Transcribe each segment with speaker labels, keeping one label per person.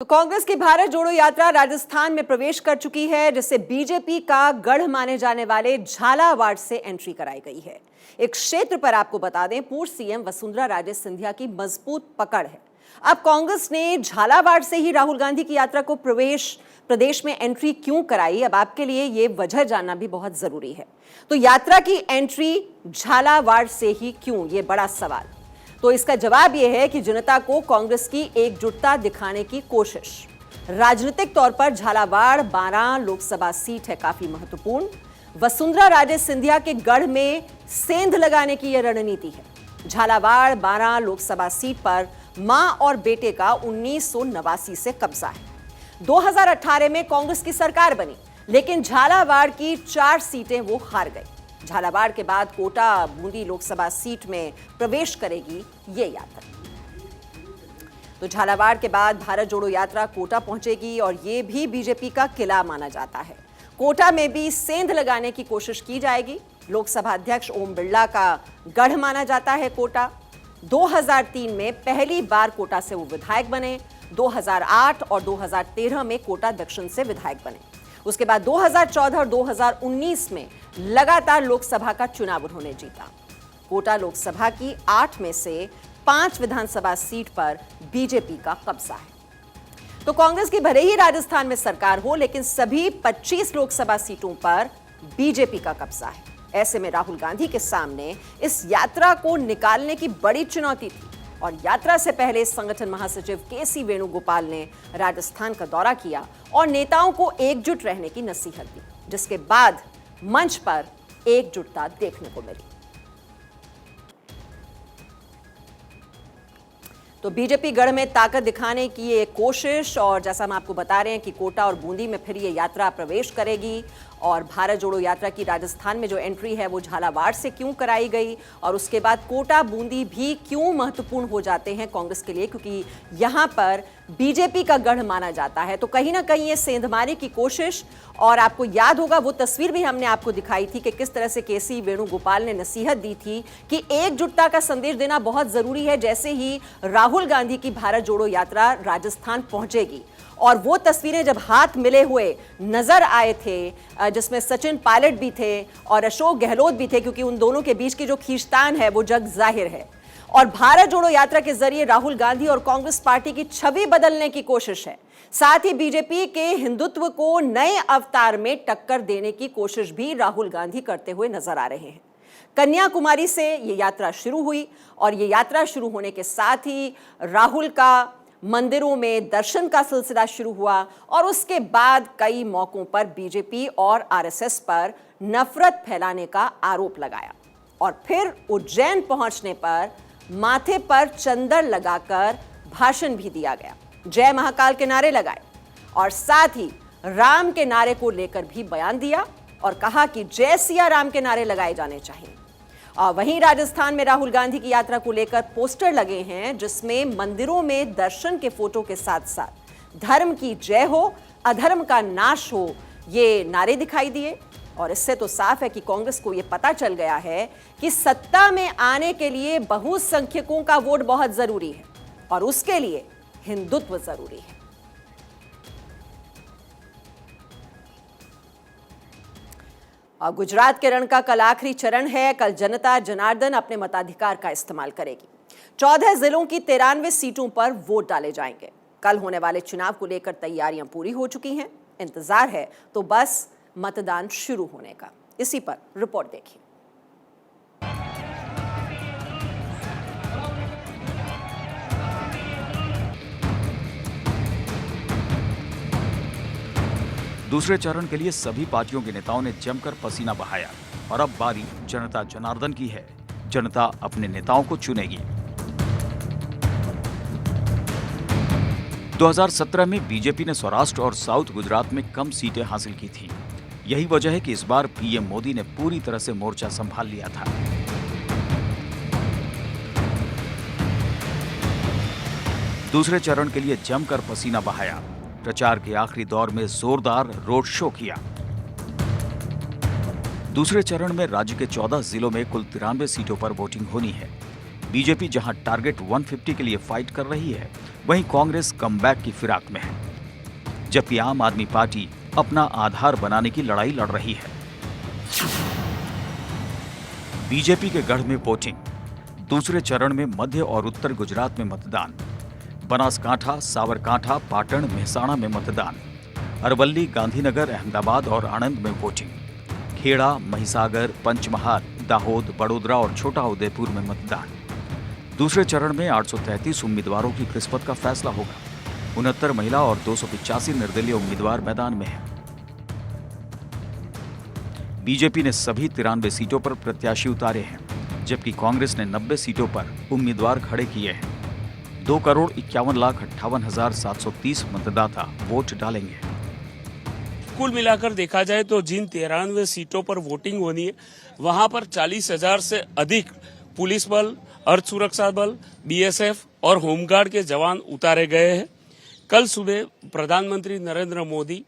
Speaker 1: तो कांग्रेस की भारत जोड़ो यात्रा राजस्थान में प्रवेश कर चुकी है, जिससे बीजेपी का गढ़ माने जाने वाले झालावाड़ से एंट्री कराई गई है। एक क्षेत्र पर आपको बता दें, पूर्व सीएम वसुंधरा राजे सिंधिया की मजबूत पकड़ है। अब कांग्रेस ने झालावाड़ से ही राहुल गांधी की यात्रा को प्रदेश में एंट्री क्यों कराई, अब आपके लिए ये वजह जानना भी बहुत जरूरी है। तो यात्रा की एंट्री झालावाड़ से ही क्यों, ये बड़ा सवाल। तो इसका जवाब यह है कि जनता को कांग्रेस की एकजुटता दिखाने की कोशिश। राजनीतिक तौर पर झालावाड़ 12 लोकसभा सीट है काफी महत्वपूर्ण। वसुंधरा राजे सिंधिया के गढ़ में सेंध लगाने की यह रणनीति है। झालावाड़ 12 लोकसभा सीट पर मां और बेटे का 1989 से कब्जा है। 2018 में कांग्रेस की सरकार बनी, लेकिन झालावाड़ की 4 सीटें वो हार गई। झालावाड़ के बाद कोटा बूंदी लोकसभा सीट में प्रवेश करेगी ये यात्रा। तो झालावाड़ के बाद भारत जोड़ो यात्रा कोटा पहुंचेगी और ये भी बीजेपी का किला माना जाता है। कोटा में भी सेंध लगाने की कोशिश की जाएगी। लोकसभा अध्यक्ष ओम बिरला का गढ़ माना जाता है कोटा। 2003 में पहली बार कोटा से वो विधायक बने। 2008 और 2013 में कोटा दक्षिण से विधायक बने। उसके बाद 2014 और 2019 में लगातार लोकसभा का चुनाव उन्होंने जीता। कोटा लोकसभा की 8 में से 5 विधानसभा सीट पर बीजेपी का कब्जा है। तो कांग्रेस की भले ही राजस्थान में सरकार हो, लेकिन सभी 25 लोकसभा सीटों पर बीजेपी का कब्जा है। ऐसे में राहुल गांधी के सामने इस यात्रा को निकालने की बड़ी चुनौती थी। और यात्रा से पहले संगठन महासचिव केसी वेणुगोपाल ने राजस्थान का दौरा किया और नेताओं को एकजुट रहने की नसीहत दी, जिसके बाद मंच पर एकजुटता देखने को मिली। तो बीजेपी गढ़ में ताकत दिखाने की ये कोशिश, और जैसा हम आपको बता रहे हैं कि कोटा और बूंदी में फिर ये यात्रा प्रवेश करेगी। और भारत जोड़ो यात्रा की राजस्थान में जो एंट्री है वो झालावाड़ से क्यों कराई गई, और उसके बाद कोटा बूंदी भी क्यों महत्वपूर्ण हो जाते हैं कांग्रेस के लिए, क्योंकि यहां पर बीजेपी का गढ़ माना जाता है। तो कहीं ना कहीं ये सेंधमारी की कोशिश। और आपको याद होगा वो तस्वीर भी हमने आपको दिखाई थी कि किस तरह से केसी वेणुगोपाल ने नसीहत दी थी कि एकजुटता का संदेश देना बहुत जरूरी है जैसे ही राहुल गांधी की भारत जोड़ो यात्रा राजस्थान पहुंचेगी। और वो तस्वीरें जब हाथ मिले हुए नजर आए थे, जिसमें सचिन पायलट भी थे और अशोक गहलोत भी थे, क्योंकि उन दोनों के बीच की जो खींचतान है वो जग जाहिर है। और भारत जोड़ो यात्रा के जरिए राहुल गांधी और कांग्रेस पार्टी की छवि बदलने की कोशिश है। साथ ही बीजेपी के हिंदुत्व को नए अवतार में टक्कर देने की कोशिश भी राहुल गांधी करते हुए नजर आ रहे हैं। कन्याकुमारी से ये यात्रा शुरू हुई और ये यात्रा शुरू होने के साथ ही राहुल का मंदिरों में दर्शन का सिलसिला शुरू हुआ। और उसके बाद कई मौकों पर बीजेपी और आरएसएस पर नफरत फैलाने का आरोप लगाया। और फिर उज्जैन पहुंचने पर माथे पर चंदन लगाकर भाषण भी दिया गया। जय महाकाल के नारे लगाए और साथ ही राम के नारे को लेकर भी बयान दिया और कहा कि जय सिया राम के नारे लगाए जाने चाहिए। और वहीं राजस्थान में राहुल गांधी की यात्रा को लेकर पोस्टर लगे हैं, जिसमें मंदिरों में दर्शन के फोटो के साथ साथ धर्म की जय हो, अधर्म का नाश हो, ये नारे दिखाई दिए। और इससे तो साफ है कि कांग्रेस को यह पता चल गया है कि सत्ता में आने के लिए बहुसंख्यकों का वोट बहुत जरूरी है और उसके लिए हिंदुत्व जरूरी है। और गुजरात के रण का कल आखिरी चरण है। कल जनता जनार्दन अपने मताधिकार का इस्तेमाल करेगी। 14 जिलों की 93 सीटों पर वोट डाले जाएंगे। कल होने वाले चुनाव को लेकर तैयारियां पूरी हो चुकी हैं। इंतजार है तो बस मतदान शुरू होने का। इसी पर रिपोर्ट देखिए।
Speaker 2: दूसरे चरण के लिए सभी पार्टियों के नेताओं ने जमकर पसीना बहाया और अब बारी जनता जनार्दन की है। जनता अपने नेताओं को चुनेगी। 2017 में बीजेपी ने सौराष्ट्र और साउथ गुजरात में कम सीटें हासिल की थी। यही वजह है कि इस बार पीएम मोदी ने पूरी तरह से मोर्चा संभाल लिया था। दूसरे चरण के लिए जमकर पसीना बहाया। प्रचार के आखिरी दौर में जोरदार रोड शो किया। दूसरे चरण में राज्य के 14 जिलों में कुल 93 सीटों पर वोटिंग होनी है। बीजेपी जहां टारगेट 150 के लिए फाइट कर रही है, वहीं कांग्रेस कमबैक की फिराक में है, जबकि आम आदमी पार्टी अपना आधार बनाने की लड़ाई लड़ रही है। बीजेपी के गढ़ में वोटिंग, दूसरे चरण में मध्य और उत्तर गुजरात में मतदान, बनासकांठा, साबरकांठा, पाटण, मेहसाणा में मतदान, अरवल्ली, गांधीनगर, अहमदाबाद और आणंद में वोटिंग, खेड़ा, महिसागर, पंचमहाल, दाहोद, बड़ोदरा और छोटा उदयपुर में मतदान। दूसरे चरण में 833 उम्मीदवारों की किस्मत का फैसला होगा। 69 महिला और 285 निर्दलीय उम्मीदवार मैदान में हैं। बीजेपी ने सभी 93 सीटों पर प्रत्याशी उतारे हैं, जबकि कांग्रेस ने 90 सीटों पर उम्मीदवार खड़े किए हैं। 2,51,58,730 मतदाता वोट डालेंगे।
Speaker 3: कुल मिलाकर देखा जाए तो जिन 93 सीटों पर वोटिंग होनी है, वहां पर 40,000 से अधिक पुलिस बल, अर्ध सुरक्षा बल, बीएसएफ और होमगार्ड के जवान उतारे गए हैं। कल सुबह प्रधानमंत्री नरेंद्र मोदी,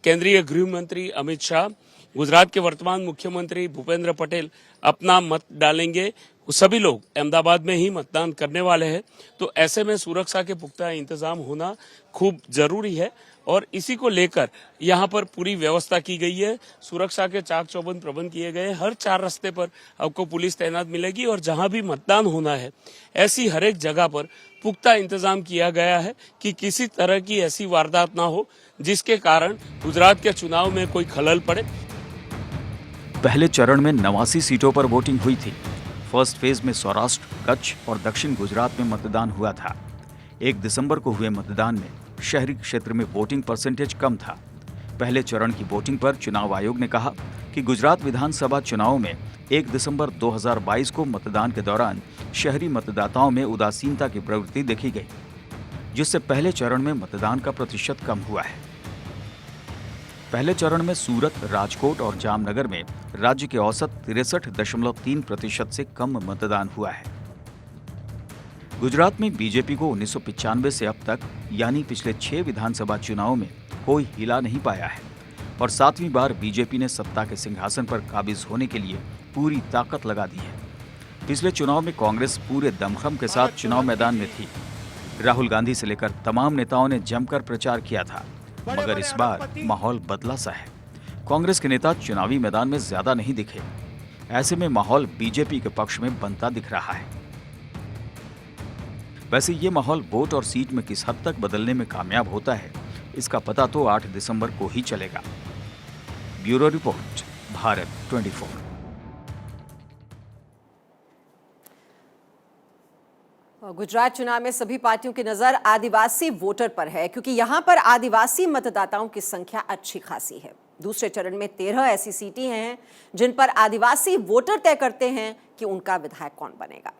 Speaker 3: केंद्रीय गृह मंत्री अमित शाह, गुजरात के वर्तमान मुख्यमंत्री भूपेंद्र पटेल अपना मत डालेंगे। सभी लोग अहमदाबाद में ही मतदान करने वाले हैं, तो ऐसे में सुरक्षा के पुख्ता इंतजाम होना खूब जरूरी है और इसी को लेकर यहाँ पर पूरी व्यवस्था की गई है। सुरक्षा के चाक चौबंद प्रबंध किए गए। हर 4 रास्ते पर आपको पुलिस तैनात मिलेगी और जहाँ भी मतदान होना है, ऐसी हर एक जगह पर पुख्ता इंतजाम किया गया है कि किसी तरह की ऐसी वारदात ना हो जिसके कारण गुजरात के चुनाव में कोई खलल पड़े।
Speaker 2: पहले चरण में 89 सीटों पर वोटिंग हुई थी। फर्स्ट फेज में सौराष्ट्र, कच्छ और दक्षिण गुजरात में मतदान हुआ था। 1 दिसंबर को हुए मतदान में शहरी क्षेत्र में वोटिंग परसेंटेज कम था। पहले चरण की वोटिंग पर चुनाव आयोग ने कहा कि गुजरात विधानसभा चुनाव में 1 दिसंबर 2022 को मतदान के दौरान शहरी मतदाताओं में उदासीनता की प्रवृत्ति देखी गई, जिससे पहले चरण में मतदान का प्रतिशत कम हुआ है। पहले चरण में सूरत, राजकोट और जामनगर में राज्य के औसत 63.3% से कम मतदान हुआ है। गुजरात में बीजेपी को 1995 से अब तक यानी पिछले 6 विधानसभा चुनाव में कोई हिला नहीं पाया है और 7वीं बार बीजेपी ने सत्ता के सिंहासन पर काबिज होने के लिए पूरी ताकत लगा दी है। पिछले चुनाव में कांग्रेस पूरे दमखम के साथ चुनाव मैदान में थी। राहुल गांधी से लेकर तमाम नेताओं ने जमकर प्रचार किया था, मगर इस बार माहौल बदला सा है। कांग्रेस के नेता चुनावी मैदान में ज्यादा नहीं दिखे। ऐसे में माहौल बीजेपी के पक्ष में बनता दिख रहा है। वैसे ये माहौल वोट और सीट में किस हद तक बदलने में कामयाब होता है, इसका पता तो 8 दिसंबर को ही चलेगा। Bureau report, Bharat 24।
Speaker 1: गुजरात चुनाव में सभी पार्टियों की नजर आदिवासी वोटर पर है, क्योंकि यहां पर आदिवासी मतदाताओं की संख्या अच्छी खासी है। दूसरे चरण में 13 ऐसी सीटें हैं जिन पर आदिवासी वोटर तय करते हैं कि उनका विधायक कौन बनेगा।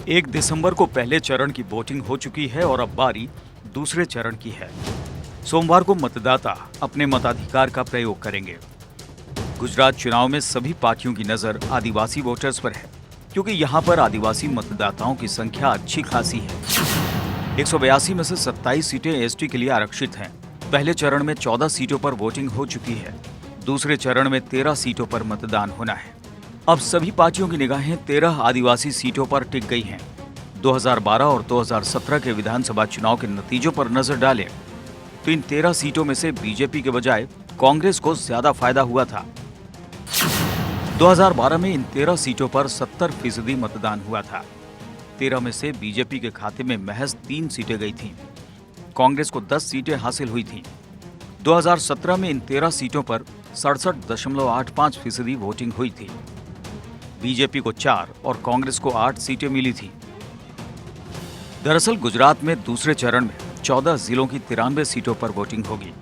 Speaker 2: 1 दिसंबर को पहले चरण की वोटिंग हो चुकी है और अब बारी दूसरे चरण की है। सोमवार को मतदाता अपने मताधिकार का प्रयोग करेंगे। गुजरात चुनाव में सभी पार्टियों की नजर आदिवासी वोटर्स पर है, क्योंकि यहां पर आदिवासी मतदाताओं की संख्या अच्छी खासी है। 182 में से 27 सीटें एसटी के लिए आरक्षित हैं। पहले चरण में 14 सीटों पर वोटिंग हो चुकी है। दूसरे चरण में 13 सीटों पर मतदान होना है। अब सभी पार्टियों की निगाहें 13 आदिवासी सीटों पर टिक गई हैं। 2012 और 2017 के विधानसभा चुनाव के नतीजों पर नजर डालें तो इन 13 सीटों में से बीजेपी के बजाय कांग्रेस को ज्यादा फायदा हुआ था। 2012 में इन 13 सीटों पर 70% मतदान हुआ था। 13 में से बीजेपी के खाते में महज 3 सीटें गई थीं। कांग्रेस को 10 सीटें हासिल हुई थीं। 2017 में इन 13 सीटों पर 67.85% वोटिंग हुई थी। बीजेपी को 4 और कांग्रेस को 8 सीटें मिली थी। दरअसल गुजरात में दूसरे चरण में 14 जिलों की 93 सीटों पर वोटिंग होगी।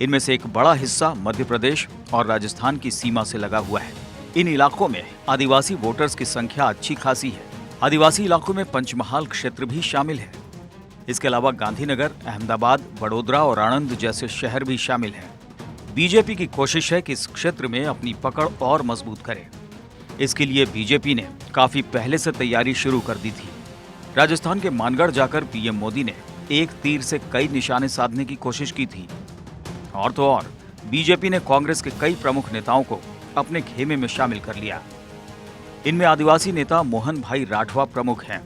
Speaker 2: इनमें से एक बड़ा हिस्सा मध्य प्रदेश और राजस्थान की सीमा से लगा हुआ है। इन इलाकों में आदिवासी वोटर्स की संख्या अच्छी खासी है। आदिवासी इलाकों में पंचमहाल क्षेत्र भी शामिल है। इसके अलावा गांधीनगर, अहमदाबाद, बड़ोदरा और आणंद जैसे शहर भी शामिल हैं। बीजेपी की कोशिश है कि इस क्षेत्र में अपनी पकड़ और मजबूत करे। इसके लिए बीजेपी ने काफी पहले से तैयारी शुरू कर दी थी। राजस्थान के मानगढ़ जाकर पीएम मोदी ने एक तीर से कई निशाने साधने की कोशिश की थी। और तो और बीजेपी ने कांग्रेस के कई प्रमुख नेताओं को अपने खेमे में शामिल कर लिया। इनमें आदिवासी नेता मोहन भाई राठवा प्रमुख हैं।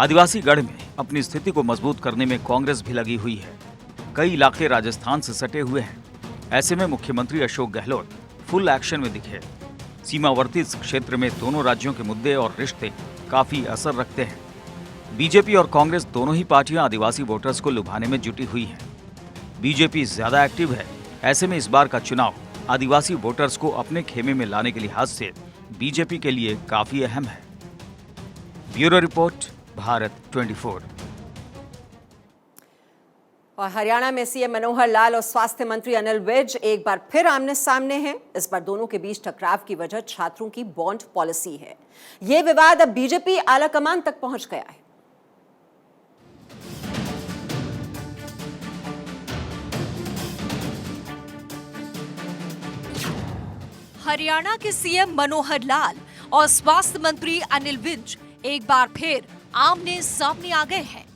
Speaker 2: आदिवासी गढ़ में अपनी स्थिति को मजबूत करने में कांग्रेस भी लगी हुई है। कई इलाके राजस्थान से सटे हुए हैं। ऐसे में मुख्यमंत्री अशोक गहलोत फुल एक्शन में दिखे। सीमावर्ती इस क्षेत्र में दोनों राज्यों के मुद्दे और रिश्ते काफी असर रखते हैं। बीजेपी और कांग्रेस दोनों ही पार्टियां आदिवासी वोटर्स को लुभाने में जुटी हुई हैं। बीजेपी ज्यादा एक्टिव है। ऐसे में इस बार का चुनाव आदिवासी वोटर्स को अपने खेमे में लाने के लिहाज से बीजेपी के लिए काफी अहम है। Bureau report, Bharat 24।
Speaker 1: और हरियाणा में सीएम मनोहर लाल और स्वास्थ्य मंत्री अनिल विज एक बार फिर आमने सामने हैं। इस बार दोनों के बीच टकराव की वजह छात्रों की बॉन्ड पॉलिसी है। यह विवाद अब बीजेपी आलाकमान तक पहुंच गया है।
Speaker 4: हरियाणा के सीएम मनोहर लाल और स्वास्थ्य मंत्री अनिल विज एक बार फिर आमने सामने आ गए हैं।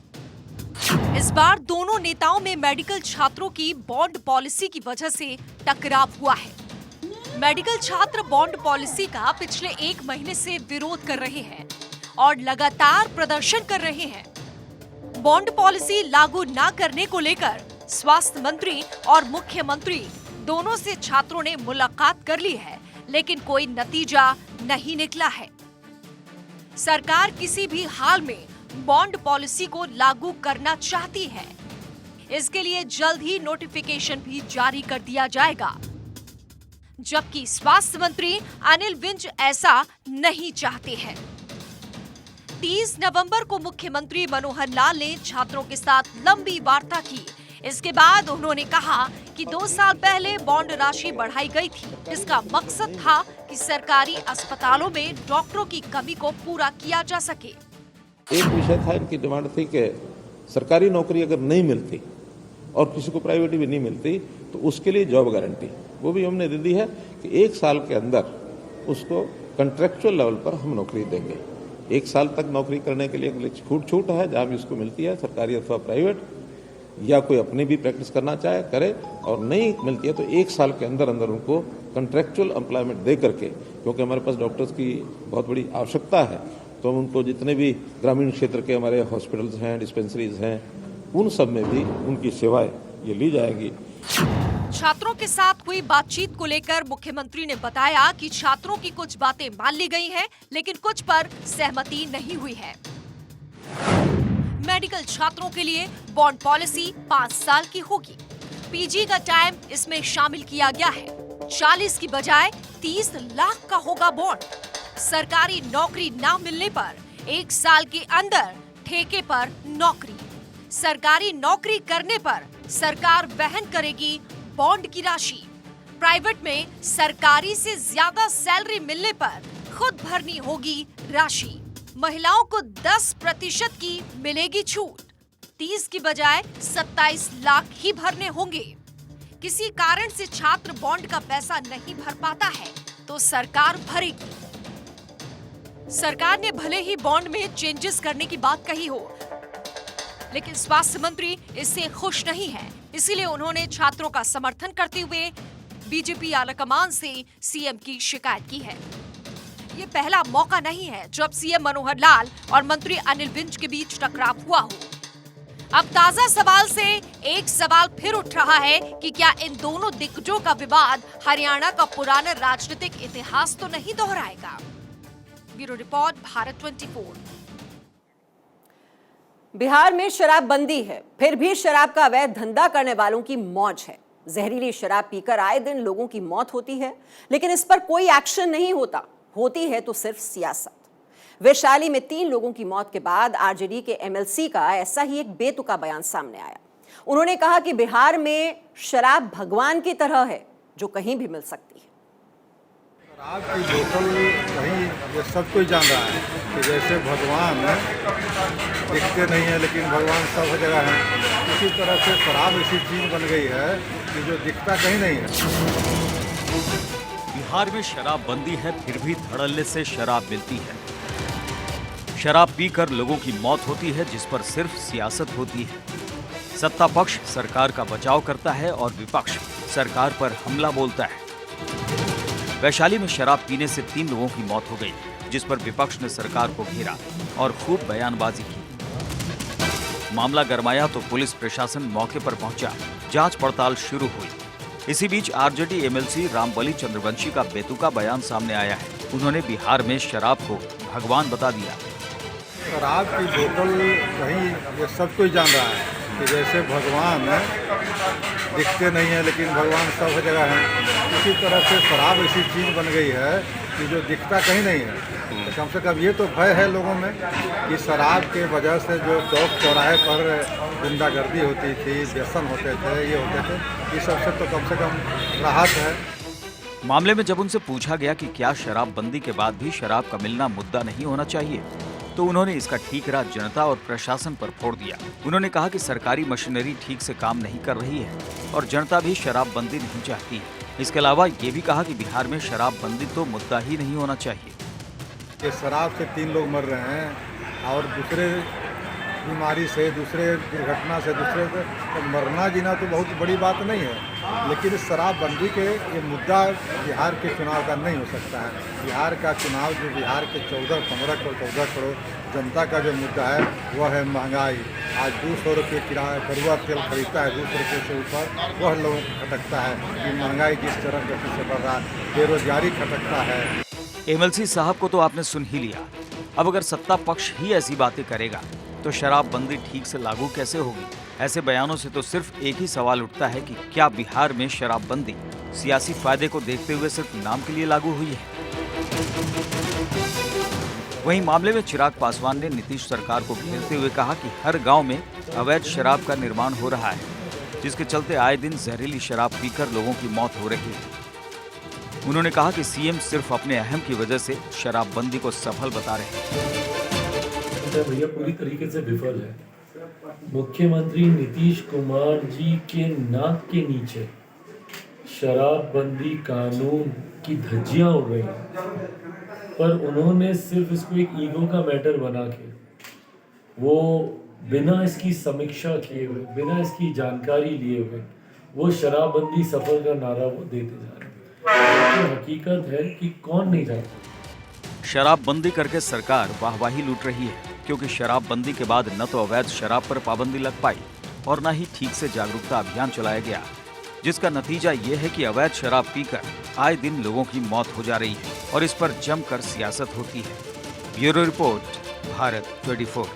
Speaker 4: इस बार दोनों नेताओं में मेडिकल छात्रों की बॉन्ड पॉलिसी की वजह से टकराव हुआ है। मेडिकल छात्र बॉन्ड पॉलिसी का पिछले 1 महीने से विरोध कर रहे हैं और लगातार प्रदर्शन कर रहे हैं। बॉन्ड पॉलिसी लागू न करने को लेकर स्वास्थ्य मंत्री और मुख्यमंत्री दोनों से छात्रों ने मुलाकात कर ली है, लेकिन कोई नतीजा नहीं निकला है। सरकार किसी भी हाल में बॉन्ड पॉलिसी को लागू करना चाहती है। इसके लिए जल्द ही नोटिफिकेशन भी जारी कर दिया जाएगा, जबकि स्वास्थ्य मंत्री अनिल विज ऐसा नहीं चाहते हैं। 30 नवंबर को मुख्यमंत्री मनोहर लाल ने छात्रों के साथ लंबी वार्ता की। इसके बाद उन्होंने कहा कि 2 साल पहले बॉन्ड राशि बढ़ाई गई थी। इसका मकसद था कि सरकारी अस्पतालों में डॉक्टरों की कमी को पूरा किया जा सके।
Speaker 5: एक विषय था, इनकी डिमांड थी कि सरकारी नौकरी अगर नहीं मिलती और किसी को प्राइवेट भी नहीं मिलती तो उसके लिए जॉब गारंटी, वो भी हमने दे दी है कि 1 साल के अंदर उसको कॉन्ट्रेक्चुअल लेवल पर हम नौकरी देंगे। 1 साल तक नौकरी करने के लिए छूट है, जहां भी उसको मिलती है, सरकारी अथवा प्राइवेट, या कोई अपनी भी प्रैक्टिस करना चाहे करे, और नहीं मिलती है तो 1 साल के अंदर उनको कॉन्ट्रेक्चुअल एम्प्लॉयमेंट दे करके, क्योंकि हमारे पास डॉक्टर्स की बहुत बड़ी आवश्यकता है, तो हम उनको जितने भी ग्रामीण क्षेत्र के हमारे हॉस्पिटल्स हैं, डिस्पेंसरीज हैं, उन सब में भी उनकी सेवाएं ये ली जाएगी।
Speaker 4: छात्रों के साथ हुई बातचीत को लेकर मुख्यमंत्री ने बताया कि छात्रों की कुछ बातें मान ली गई हैं, लेकिन कुछ पर सहमति नहीं हुई है। मेडिकल छात्रों के लिए बॉन्ड पॉलिसी 5 साल की होगी। पीजी का टाइम इसमें शामिल किया गया है। 40 की बजाय 30 लाख का होगा बॉन्ड। सरकारी नौकरी ना मिलने पर 1 साल के अंदर ठेके पर नौकरी। सरकारी नौकरी करने पर सरकार वहन करेगी बॉन्ड की राशि। प्राइवेट में सरकारी से ज्यादा सैलरी मिलने पर खुद भरनी होगी राशि। महिलाओं को 10% की मिलेगी छूट। 30 की बजाय 27 लाख ही भरने होंगे। किसी कारण से छात्र बॉन्ड का पैसा नहीं भर पाता है तो सरकार भरेगी। सरकार ने भले ही बॉन्ड में चेंजेस करने की बात कही हो, लेकिन स्वास्थ्य मंत्री इससे खुश नहीं है। इसीलिए उन्होंने छात्रों का समर्थन करते हुए बीजेपी आलाकमान से सीएम की शिकायत की है। ये पहला मौका नहीं है जब सीएम मनोहर लाल और मंत्री अनिल विज के बीच टकराव हुआ हो। अब ताजा सवाल से एक सवाल फिर उठ रहा है कि क्या इन दोनों दिग्गजों का विवाद हरियाणा का पुराना राजनीतिक इतिहास तो नहीं दोहराएगा। Bureau report, Bharat 24।
Speaker 1: बिहार में शराबबंदी है, फिर भी शराब का अवैध धंधा करने वालों की मौज है। जहरीली शराब पीकर आए दिन लोगों की मौत होती है, लेकिन इस पर कोई एक्शन नहीं होता। होती है तो सिर्फ सियासत। वैशाली में 3 लोगों की मौत के बाद आरजेडी के एमएलसी का ऐसा ही एक बेतुका बयान सामने आया। उन्होंने कहा कि बिहार में शराब भगवान की तरह है, जो कहीं भी मिल सकती है।
Speaker 6: शराब की बोतल कहीं, ये सब कोई जान रहा है कि जैसे भगवान दिखते नहीं है लेकिन भगवान सब जगह है, इसी तरह से शराब ऐसी चीज बन गई है कि जो दिखता कहीं नहीं है।
Speaker 2: बिहार में शराब बंदी है, फिर भी धड़ल्ले से शराब मिलती है। शराब पीकर लोगों की मौत होती है, जिस पर सिर्फ सियासत होती है। सत्ता पक्ष सरकार का बचाव करता है और विपक्ष सरकार पर हमला बोलता है। वैशाली में शराब पीने से 3 लोगों की मौत हो गई, जिस पर विपक्ष ने सरकार को घेरा और खूब बयानबाजी की। मामला गरमाया तो पुलिस प्रशासन मौके पर पहुंचा, जांच पड़ताल शुरू हुई। इसी बीच आरजेडी एमएलसी रामबली चंद्रवंशी का बेतुका बयान सामने आया है। उन्होंने बिहार में शराब को भगवान बता दिया।
Speaker 6: शराब की बोतल कहीं ये सब कोई जान रहा है कि जैसे भगवान दिखते नहीं है लेकिन भगवान सब जगह है, इसी तरह से शराब ऐसी चीज़ बन गई है कि जो दिखता कहीं नहीं है। तो कम से कम ये तो भय है लोगों में कि शराब के वजह से जो चौक चौराहे पर गुंडागर्दी होती थी, व्यसन होते थे, ये होते थे, ये सबसे तो कम से कम राहत है।
Speaker 2: मामले में जब उनसे पूछा गया कि क्या शराबबंदी के बाद भी शराब का मिलना मुद्दा नहीं होना चाहिए, तो उन्होंने इसका ठीकरा जनता और प्रशासन पर फोड़ दिया। उन्होंने कहा कि सरकारी मशीनरी ठीक से काम नहीं कर रही है और जनता भी शराबबंदी नहीं चाहती है। इसके अलावा ये भी कहा कि बिहार में शराबबंदी तो मुद्दा ही नहीं होना चाहिए।
Speaker 6: ये शराब से 3 लोग मर रहे हैं और दूसरे बीमारी से, दूसरे दुर्घटना से, दूसरे से तो मरना जीना तो बहुत बड़ी बात नहीं है, लेकिन शराबबंदी के ये मुद्दा बिहार के चुनाव का नहीं हो सकता है। बिहार का चुनाव जो बिहार के 14 करोड़ जनता का जो मुद्दा है वह है महंगाई। आज 200 रुपये किराया कड़वा तेल खरीदता है, 200 रुपये से ऊपर वह लोगों को खटकता है कि महंगाई जिस तरह से बढ़ रहा है, बेरोजगारी खटकता है।
Speaker 2: एमएलसी साहब को तो आपने सुन ही लिया। अब अगर सत्ता पक्ष ही ऐसी बातें करेगा तो शराबबंदी ठीक से लागू कैसे होगी? ऐसे बयानों से तो सिर्फ एक ही सवाल उठता है कि क्या बिहार में शराबबंदी सियासी फायदे को देखते हुए सिर्फ नाम के लिए लागू हुई है? वहीं मामले में चिराग पासवान ने नीतीश सरकार को घेरते हुए कहा कि हर गांव में अवैध शराब का निर्माण हो रहा है, जिसके चलते आए दिन जहरीली शराब पीकर लोगों की मौत हो रही है। उन्होंने कहा कि सीएम सिर्फ अपने अहम की वजह से शराबबंदी को सफल बता रहे हैं।
Speaker 7: भैया पूरी तरीके से विफल है। मुख्यमंत्री नीतीश कुमार जी के नाक के नीचे शराबबंदी कानून की धज्जियां उड़ रही हैं, पर उन्होंने सिर्फ इसको एक ईगो का मैटर बना के वो बिना इसकी समीक्षा किए हुए, बिना इसकी जानकारी लिए हुए वो शराबबंदी सफल का नारा वो देते जा रहे हैं। तो हकीकत है कि कौन नहीं जानता।
Speaker 2: शराबबंदी करके सरकार वाहवाही लूट रही है, क्योंकि शराबबंदी के बाद न तो अवैध शराब पर पाबंदी लग पाई और न ही ठीक से जागरूकता अभियान चलाया गया, जिसका नतीजा ये है कि अवैध शराब पीकर आए दिन लोगों की मौत हो जा रही है और इस पर जमकर सियासत होती है। Bureau report, Bharat 24।